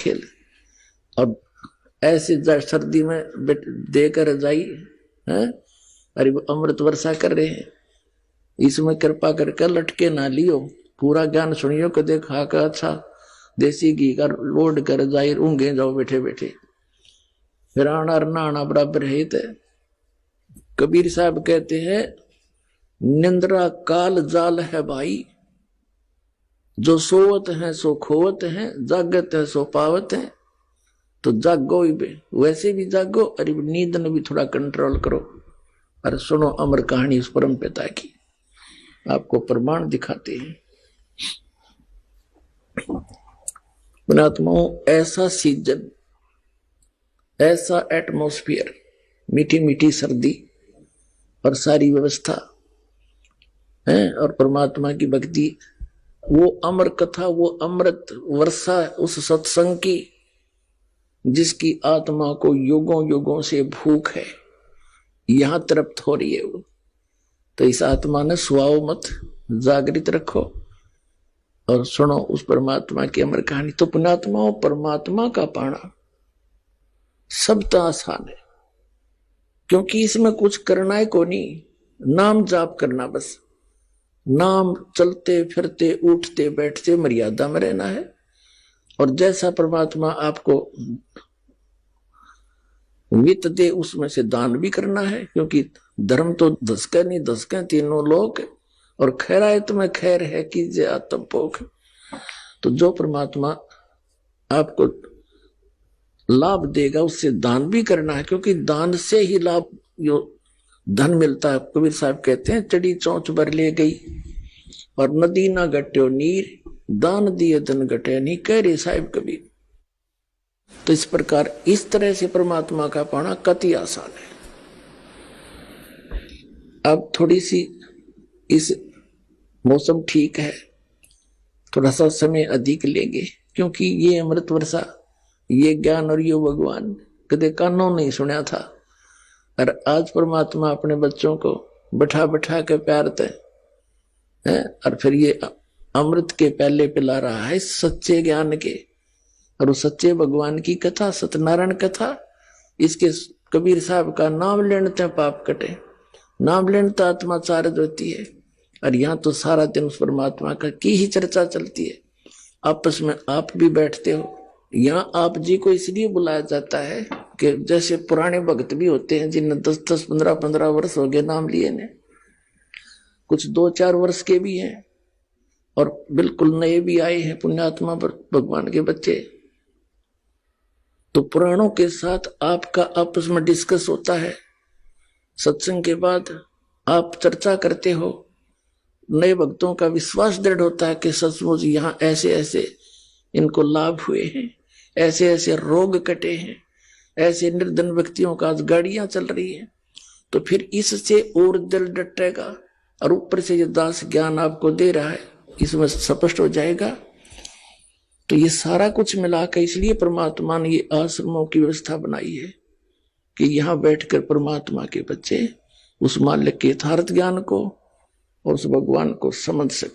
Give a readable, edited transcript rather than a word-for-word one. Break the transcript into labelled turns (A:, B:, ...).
A: खेल। और ऐसे सर्दी में देकर जाई है, अरे अमृत वर्षा कर रहे हैं, इसमें कृपा करके लटके ना लियो, पूरा ज्ञान सुनियो को देखा का अच्छा देसी घी का लोड कर जाए, ऊँगे जाओ बैठे बैठे, फिर आना नहाना बराबर है। कबीर साहब कहते हैं निंद्रा काल जाल है भाई, जो सोवत है सो खोवत है, जागत है सो पावत है। तो जागो ही वैसे भी जागो, अरे नींद ने भी थोड़ा कंट्रोल करो। और सुनो अमर कहानी उस परम पिता की, आपको प्रमाण दिखाते हैं। पुणात्माओं, ऐसा सीजन, ऐसा एटमॉस्फेयर, मीठी मीठी सर्दी और सारी व्यवस्था है, और परमात्मा की भक्ति, वो अमर कथा, वो अमृत वर्षा उस सत्संग की जिसकी आत्मा को युगों युगों से भूख है, यहां तृप्त हो रही है वो। तो इस आत्मा ने सुआओ मत, जागृत रखो और सुनो उस परमात्मा की अमर कहानी। तो पुण्यात्माओं, परमात्मा का पाना सब आसान है, क्योंकि इसमें कुछ करना है को नहीं, नाम जाप करना बस। नाम चलते फिरते उठते बैठते मर्यादा में रहना है, और जैसा परमात्मा आपको वित्त दे उसमें से दान भी करना है, क्योंकि धर्म तो दसके नहीं दसके तीनों लोग, और खैरायत में खैर है कीजिए आत्म पोख। तो जो परमात्मा आपको लाभ देगा उससे दान भी करना है, क्योंकि दान से ही लाभ जो धन मिलता है। कबीर साहब कहते हैं चढ़ी चौंच भर ले गई और नदी ना घट्यो नीर, दान दिए धन घटे नहीं, कह रहे साहिब कबीर। तो इस प्रकार इस तरह से परमात्मा का पाना कति आसान है। अब थोड़ी सी इस मौसम ठीक है, थोड़ा सा समय अधिक लेंगे, क्योंकि ये अमृत वर्षा, ये ज्ञान और ये भगवान कदे कानों नहीं सुना था, और आज परमात्मा अपने बच्चों को बैठा बैठा के प्यारते हैं, और फिर ये अमृत के पहले पिला रहा है सच्चे ज्ञान के, और उस सच्चे भगवान की कथा, सत्यनारायण कथा। इसके कबीर साहब का नाम लेने पाप कटे, नाम लेने आत्मा चार्ज होती है। और यहाँ तो सारा दिन उस परमात्मा का की ही चर्चा चलती है। आपस में आप भी बैठते हो, यहाँ आप जी को इसलिए बुलाया जाता है कि जैसे पुराने भक्त भी होते हैं जिन्हें 10-10, 15-15 वर्ष हो गए नाम लिए ने, कुछ 2-4 वर्ष के भी हैं, और बिल्कुल नए भी आए हैं पुण्यात्मा पर भगवान के बच्चे। तो पुराणों के साथ आपका आपस में डिस्कस होता है, सत्संग के बाद आप चर्चा करते हो, नए भक्तों का विश्वास दृढ़ होता है कि सचमुच यहाँ ऐसे ऐसे इनको लाभ हुए हैं, ऐसे ऐसे रोग कटे हैं, ऐसे निर्धन व्यक्तियों का आज गाड़ियां चल रही हैं। तो फिर इससे और दिल डटेगा, और ऊपर से ये दास ज्ञान आपको दे रहा है, इसमें स्पष्ट हो जाएगा। तो ये सारा कुछ मिला के इसलिए परमात्मा ने ये आश्रमों की व्यवस्था बनाई है कि यहाँ बैठकर परमात्मा के बच्चे उस मालिक के यथार्थ ज्ञान को और उस भगवान को समझ सके।